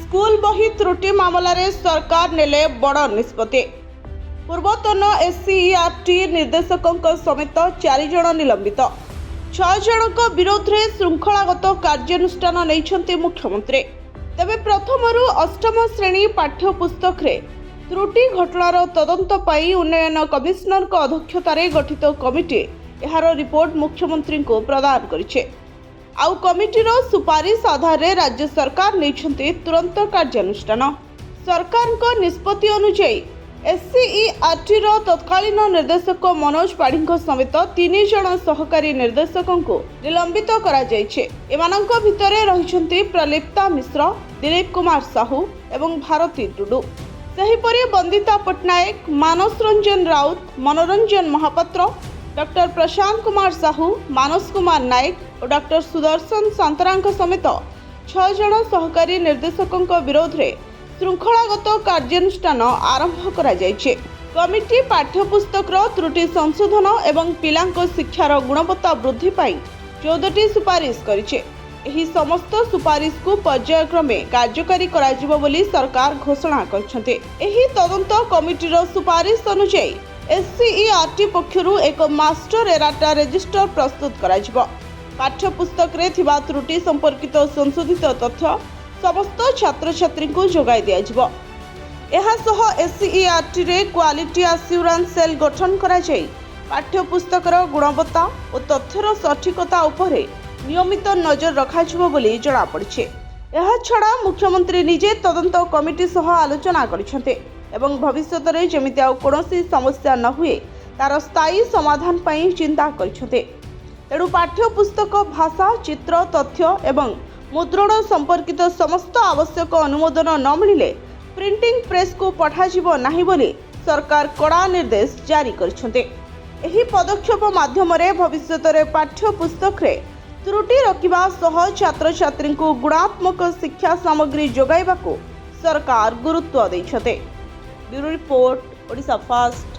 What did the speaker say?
School बही त्रुटि मामलें सरकार नेले बड़ निष्पत्ति। पूर्वतन एससीईआरटी निर्देशकों समेत 4 जन निलंबित, 6 जनक विरोध में श्रृंखलागत कार्यानुष्ठान नहीं मुख्यमंत्री। तेबे प्रथमरु अष्टम श्रेणी पाठ्यपुस्तक त्रुटि घटनार तदंत पाई उन्नयन कमिशनर अध्यक्षतार गठित कमिटी यार रिपोर्ट मुख्यमंत्री को प्रदान करिछे। आउ कमिटीर सुपारिश आधार रे राज्य सरकार नहीं तुरंत कार्यानुष्ठान। सरकार निष्पत्ति अनुसार एससीईआरटी तत्कालीन निर्देशक मनोज पाढ़ी समेत 3 जन सहकारी निर्देशकों को निलंबित करा जायछे। एमानंक भितरे रहिछन्ति प्रलिप्ता मिश्र, दिलीप कुमार साहू एवं भारती टुडू। सेहिपरि वंदिता पट्टनायक, मानस रंजन राउत, मनोरंजन महापात्र, डॉक्टर प्रशांत कुमार साहू, मानस कुमार नायक और डॉक्टर सुदर्शन सांतरांक समेत 6 जन सहकारी निर्देशकों विरोध में श्रृंखलागत कार्यानुष्ठान आरंभ करा जायछे। कमिटी पाठ्यपुस्तक त्रुटि संशोधन एवं पिलांको शिक्षार गुणवत्ता वृद्धि पाई 14टी सुपारिश करिछे। एही समस्त सुपारिश को पर्यायक्रमे कार्यकारी कराजिबो बोली सरकार घोषणा करछन्ते। एही तदंत कमिटीर सुपारिश अनुसार एससीईआरटी पक्षरु एक मास्टर एराटा रजिस्टर प्रस्तुत कराजिबो। पाठ्यपुस्तक रे थिबा त्रुटि संपर्कित संशोधित तथ्य समस्त छात्र छात्री को जोगाई दिया जिवो। एहा सह एससीईआरटी रे क्वालिटी एश्योरेंस सेल गठन करा जाई पाठ्यपुस्तकर गुणवत्ता और तथ्यर सठिकता उपरे नियमित नजर रखाजिवो बोली जणा पड़िछे। एहा छडा मुख्यमंत्री निजे तदंत कमिटी सह आलोचना करिसेंते एवं भविष्य में जमिति आउ कोनोसी समस्या न हुए तार स्थायी समाधान पाई चिंता करिसेंते। तेणु पाठ्यपुस्तक भाषा, चित्र, तथ्य एवं मुद्रण संपर्कित समस्त आवश्यक अनुमोदन न मिलिले प्रिंटिंग प्रेस को पठाजिबो नाही बोली सरकार कड़ा निर्देश जारी करिसेंते। एही पदक्षेप माध्यम रे भविष्य में पाठ्यपुस्तक रे त्रुटि रखिबा सह छात्र छात्री को गुणात्मक शिक्षा सामग्री जोगाइबाकू सरकार गुरुत्व दैछते। Bureau report, Odisha fast.